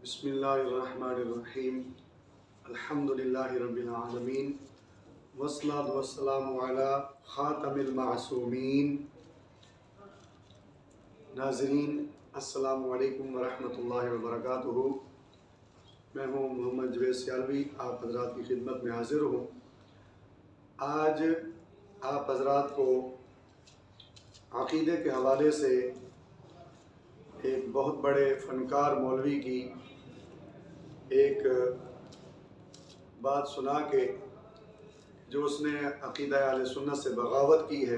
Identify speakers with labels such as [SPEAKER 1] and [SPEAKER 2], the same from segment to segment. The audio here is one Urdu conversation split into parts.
[SPEAKER 1] بسم اللہ الرحمن الرحیم الحمدللہ رب العالمین والصلاۃ والسلام علی خاتم المعصومین۔ ناظرین السلام علیکم ورحمۃ اللہ وبرکاتہ۔ میں ہوں محمد جوید سیالوی، آپ حضرات کی خدمت میں حاضر ہوں۔ آج آپ حضرات کو عقیدے کے حوالے سے ایک بہت بڑے فنکار مولوی کی ایک بات سنا کے جو اس نے عقیدہ اہل سنت سے بغاوت کی ہے،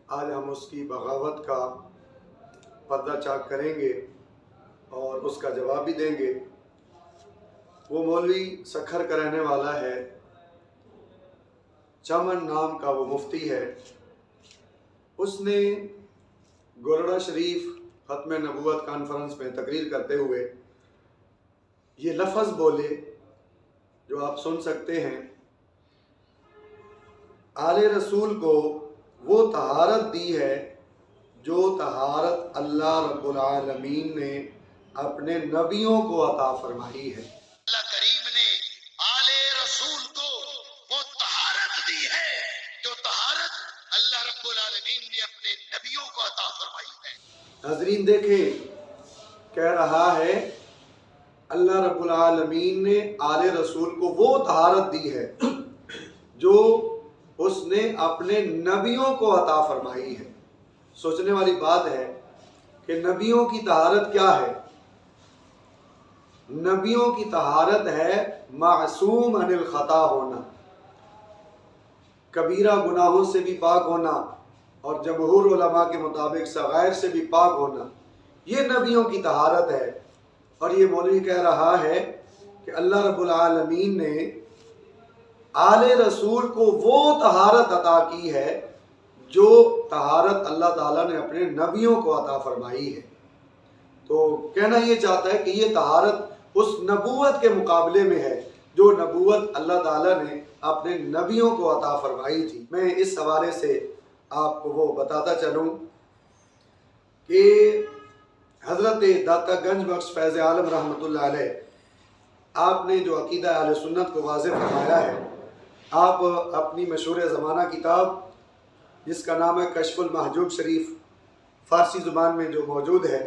[SPEAKER 1] آج ہم اس کی بغاوت کا پردہ چاک کریں گے اور اس کا جواب بھی دیں گے۔ وہ مولوی سکھر کا رہنے والا ہے، چمن نام کا وہ مفتی ہے۔ اس نے گولڑا شریف ختم نبوت کانفرنس میں تقریر کرتے ہوئے یہ لفظ بولے جو آپ سن سکتے ہیں، آل رسول کو وہ طہارت دی ہے جو طہارت اللہ رب العالمین نے اپنے نبیوں کو عطا فرمائی ہے۔
[SPEAKER 2] اللہ کریم نے آل رسول کو وہ طہارت دی ہے جو طہارت اللہ رب العالمین نے اپنے نبیوں کو عطا فرمائی ہے۔
[SPEAKER 1] ناظرین دیکھیں، کہہ رہا ہے اللہ رب العالمین نے آل رسول کو وہ طہارت دی ہے جو اس نے اپنے نبیوں کو عطا فرمائی ہے۔ سوچنے والی بات ہے کہ نبیوں کی طہارت کیا ہے؟ نبیوں کی طہارت ہے معصوم عن الخطا ہونا، کبیرہ گناہوں سے بھی پاک ہونا، اور جمہور علماء کے مطابق صغائر سے بھی پاک ہونا، یہ نبیوں کی طہارت ہے۔ اور یہ مولوی کہہ رہا ہے کہ اللہ رب العالمین نے آل رسول کو وہ طہارت عطا کی ہے جو طہارت اللہ تعالیٰ نے اپنے نبیوں کو عطا فرمائی ہے۔ تو کہنا یہ چاہتا ہے کہ یہ طہارت اس نبوت کے مقابلے میں ہے جو نبوت اللہ تعالیٰ نے اپنے نبیوں کو عطا فرمائی تھی۔ میں اس حوالے سے آپ کو وہ بتاتا چلوں کہ حضرت داتا گنج بخش فیض عالم رحمۃ اللہ علیہ، آپ نے جو عقیدہ اہل سنت کو واضح فرمایا ہے، آپ اپنی مشہور زمانہ کتاب جس کا نام ہے کشف المحجوب شریف، فارسی زبان میں جو موجود ہے،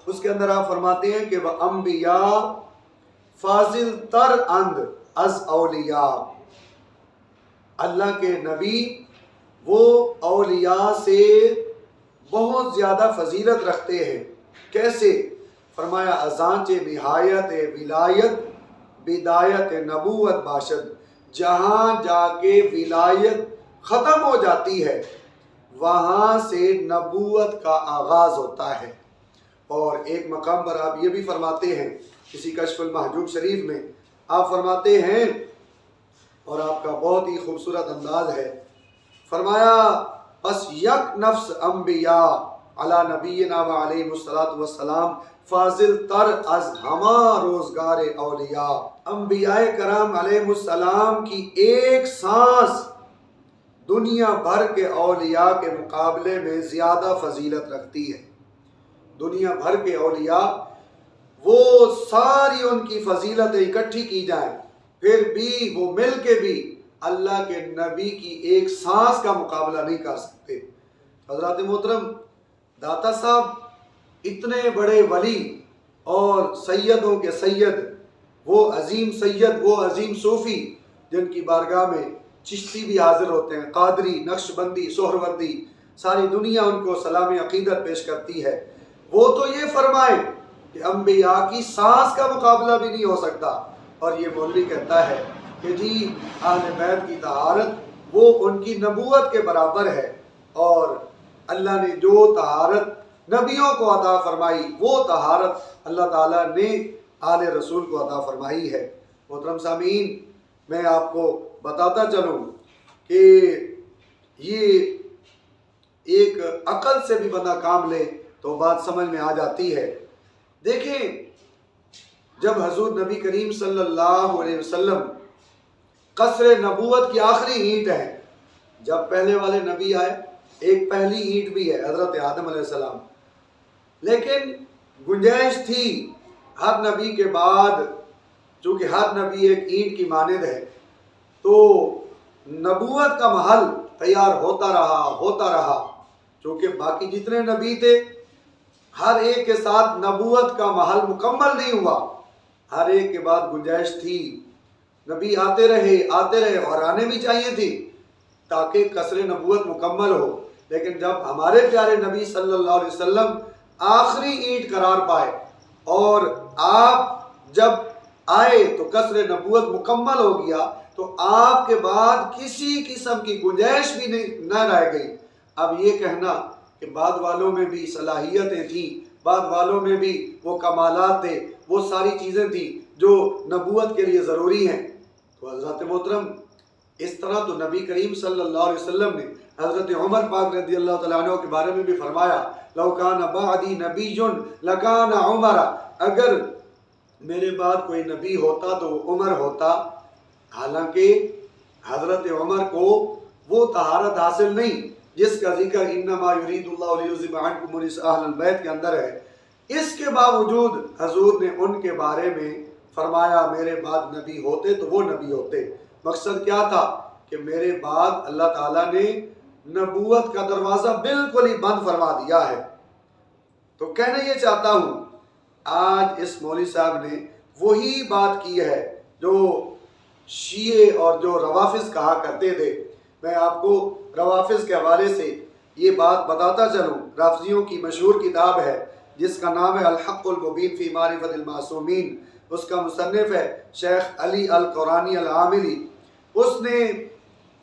[SPEAKER 1] اس کے اندر آپ فرماتے ہیں کہ وہ انبیاء فاضل تر اند از اولیاء، اللہ کے نبی وہ اولیاء سے بہت زیادہ فضیلت رکھتے ہیں۔ کیسے؟ فرمایا ازانچہ نہایت ولایت بدایت نبوت باشد، جہاں جا کے ولایت ختم ہو جاتی ہے وہاں سے نبوت کا آغاز ہوتا ہے۔ اور ایک مقام پر آپ یہ بھی فرماتے ہیں، کسی کشف المحجوب شریف میں آپ فرماتے ہیں، اور آپ کا بہت ہی خوبصورت انداز ہے، فرمایا پس یک نفس انبیاء علی نبینا و علیہ الصلوۃ والسلام فاضل تر از ہما روزگار اولیاء، انبیاء کرام علیہ السلام کی ایک سانس دنیا بھر کے اولیاء کے مقابلے میں زیادہ فضیلت رکھتی ہے۔ دنیا بھر کے اولیاء وہ ساری ان کی فضیلتیں اکٹھی کی جائیں، پھر بھی وہ مل کے بھی اللہ کے نبی کی ایک سانس کا مقابلہ نہیں کر سکتے۔ حضرات محترم، داتا صاحب اتنے بڑے ولی اور سیدوں کے سید، وہ عظیم سید، وہ عظیم صوفی جن کی بارگاہ میں چشتی بھی حاضر ہوتے ہیں، قادری، نقشبندی، سہروردی، ساری دنیا ان کو سلام عقیدت پیش کرتی ہے، وہ تو یہ فرمائیں کہ انبیاء کی سانس کا مقابلہ بھی نہیں ہو سکتا، اور یہ مولوی کہتا ہے کہ جی اہل بیت کی طہارت وہ ان کی نبوت کے برابر ہے، اور اللہ نے جو طہارت نبیوں کو عطا فرمائی وہ طہارت اللہ تعالیٰ نے آل رسول کو عطا فرمائی ہے۔ محترم سامعین، میں آپ کو بتاتا چلوں کہ یہ ایک عقل سے بھی بندہ کام لے تو بات سمجھ میں آ جاتی ہے۔ دیکھیں، جب حضور نبی کریم صلی اللہ علیہ وسلم قصر نبوت کی آخری اینٹ ہے، جب پہلے والے نبی آئے، ایک پہلی اینٹ بھی ہے حضرت آدم علیہ السلام، لیکن گنجائش تھی ہر نبی کے بعد چونکہ ہر نبی ایک اینٹ کی مانند ہے، تو نبوت کا محل تیار ہوتا رہا چونکہ باقی جتنے نبی تھے ہر ایک کے ساتھ نبوت کا محل مکمل نہیں ہوا، ہر ایک کے بعد گنجائش تھی، نبی آتے رہے اور آنے بھی چاہیے تھی تاکہ قصر نبوت مکمل ہو۔ لیکن جب ہمارے پیارے نبی صلی اللہ علیہ وسلم آخری اینٹ قرار پائے اور آپ جب آئے تو قصر نبوت مکمل ہو گیا، تو آپ کے بعد کسی قسم کی گنجائش بھی نہ رہ گئی۔ اب یہ کہنا کہ بعد والوں میں بھی صلاحیتیں تھیں، بعد والوں میں بھی وہ کمالات تھے، وہ ساری چیزیں تھیں جو نبوت کے لیے ضروری ہیں، تو حضرت محترم اس طرح تو نبی کریم صلی اللہ علیہ وسلم نے حضرت عمر پاک رضی اللہ تعالیٰ عنہ کے بارے میں بھی فرمایا، لو کان بعدی نبی لکان عمر، اگر میرے بعد کوئی نبی ہوتا تو وہ عمر ہوتا۔ حالانکہ حضرت عمر کو وہ طہارت حاصل نہیں جس کا ذکر انما یرید اللہ لیذھب عنکم الرجس اہل البیت کے اندر ہے، اس کے باوجود حضور نے ان کے بارے میں فرمایا میرے بعد نبی ہوتے تو وہ نبی ہوتے۔ مقصد کیا تھا کہ میرے بعد اللہ تعالیٰ نے نبوت کا دروازہ بالکل ہی بند فرما دیا ہے۔ تو کہنا یہ چاہتا ہوں آج اس مولوی صاحب نے وہی بات کی ہے جو شیعہ اور جو روافظ کہا کرتے تھے۔ میں آپ کو روافظ کے حوالے سے یہ بات بتاتا چلوں، رافضیوں کی مشہور کتاب ہے جس کا نام ہے الحق المبین فی معرفت المعصومین، اس کا مصنف ہے شیخ علی القرانی العاملی۔ اس نے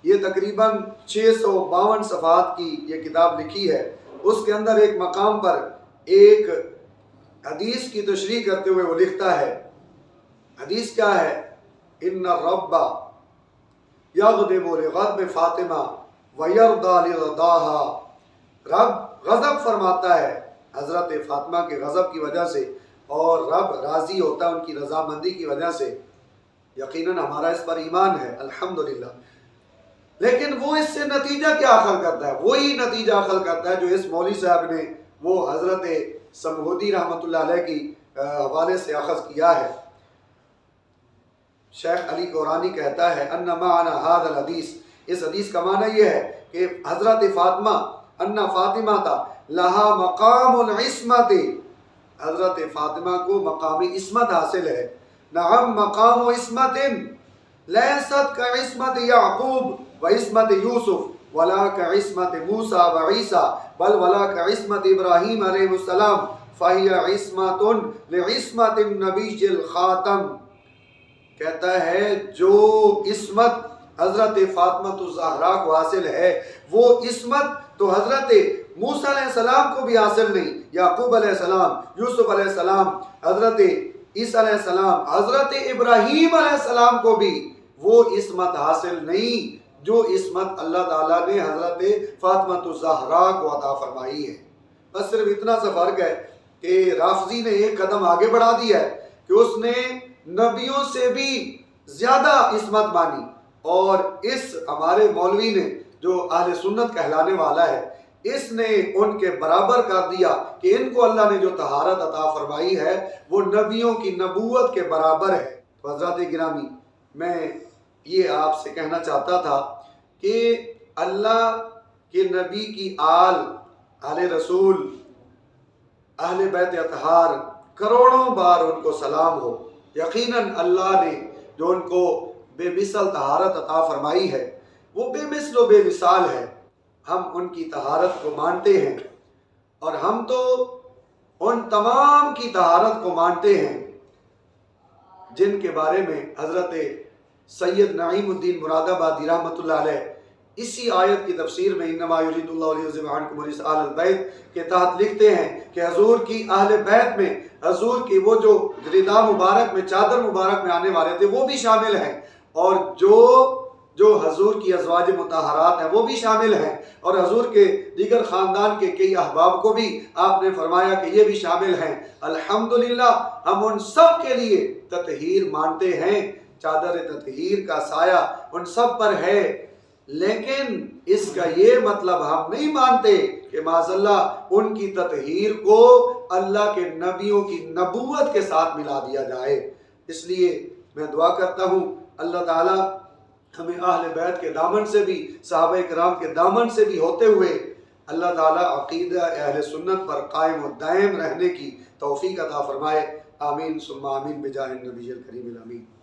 [SPEAKER 1] یہ تقریباً 652 صفحات کی یہ کتاب لکھی ہے۔ اس کے اندر ایک مقام پر ایک حدیث کی تشریح کرتے ہوئے وہ لکھتا ہے، حدیث کیا ہے؟ ان الرب یغضب لغضب فاطمہ ویرضی لرضاها، رب غضب فرماتا ہے حضرت فاطمہ کے غضب کی وجہ سے اور رب راضی ہوتا ہے ان کی رضامندی کی وجہ سے۔ یقیناً ہمارا اس پر ایمان ہے الحمدللہ، لیکن وہ اس سے نتیجہ کیا اخذ کرتا ہے؟ وہی نتیجہ اخذ کرتا ہے جو اس مولوی صاحب نے وہ حضرت سمہودی رحمۃ اللہ علیہ کی حوالے سے اخذ کیا ہے۔ شیخ علی قرانی کہتا ہے ان معنی ھذا الحدیث، اس حدیث کا معنی یہ ہے کہ حضرت فاطمہ ان فاطمہ تا لہا مقام العصمت، حضرت فاطمہ کو مقام عصمت حاصل ہے۔ نعم مقام عصمت لیست کعصمت یعقوب و عصمت یوسف ولا کعصمت موسیٰ و عیسیٰ بل ولا کعصمت ابراہیم علیہ السلام فہی عصمت لعصمت النبی الخاتم۔ کہتا ہے جو عصمت حضرت فاطمہ الزہرا کو حاصل ہے وہ عصمت تو حضرت موسیٰ علیہ السلام کو بھی حاصل نہیں، یعقوب علیہ السلام، یوسف علیہ السلام، حضرت عیسیٰ علیہ السلام، حضرت ابراہیم علیہ السلام کو بھی وہ عصمت حاصل نہیں جو عصمت اللہ تعالیٰ نے حضرت فاطمہ الزہرا کو عطا فرمائی ہے۔ بس صرف اتنا سا فرق ہے کہ رافضی نے ایک قدم آگے بڑھا دیا ہے کہ اس نے نبیوں سے بھی زیادہ عصمت مانی، اور اس ہمارے مولوی نے جو اہل سنت کہلانے والا ہے اس نے ان کے برابر کر دیا کہ ان کو اللہ نے جو طہارت عطا فرمائی ہے وہ نبیوں کی نبوت کے برابر ہے۔ تو حضرات گرامی، میں یہ آپ سے کہنا چاہتا تھا کہ اللہ کے نبی کی آل رسول اہل بیت اطہار کروڑوں بار ان کو سلام ہو۔ یقیناً اللہ نے جو ان کو بے مثل طہارت عطا فرمائی ہے وہ بے مثل و بے مثال ہے۔ ہم ان کی طہارت کو مانتے ہیں اور ہم تو ان تمام کی طہارت کو مانتے ہیں جن کے بارے میں حضرت سید نعیم الدین مراد آبادی رحمۃ اللہ علیہ اسی آیت کی تفسیر میں انما یرید اللہ لیذھب عنکم الرجس اہل البیت کے تحت لکھتے ہیں کہ حضور کی اہل بیت میں حضور کی وہ جو ردا مبارک میں چادر مبارک میں آنے والے تھے وہ بھی شامل ہیں، اور جو حضور کی ازواج مطہرات ہیں وہ بھی شامل ہیں، اور حضور کے دیگر خاندان کے کئی احباب کو بھی آپ نے فرمایا کہ یہ بھی شامل ہیں۔ الحمدللہ ہم ان سب کے لیے تطہیر مانتے ہیں، چادر تطہیر کا سایہ ان سب پر ہے، لیکن اس کا یہ مطلب ہم نہیں مانتے کہ معاذ اللہ ان کی تطہیر کو اللہ کے نبیوں کی نبوت کے ساتھ ملا دیا جائے۔ اس لیے میں دعا کرتا ہوں اللہ تعالیٰ ہمیں اہل بیت کے دامن سے بھی، صحابہ کرام کے دامن سے بھی ہوتے ہوئے اللہ تعالیٰ عقیدہ اہل سنت پر قائم و دائم رہنے کی توفیق عطا فرمائے۔ آمین ثم آمین بجاہ النبی الکریم الامین۔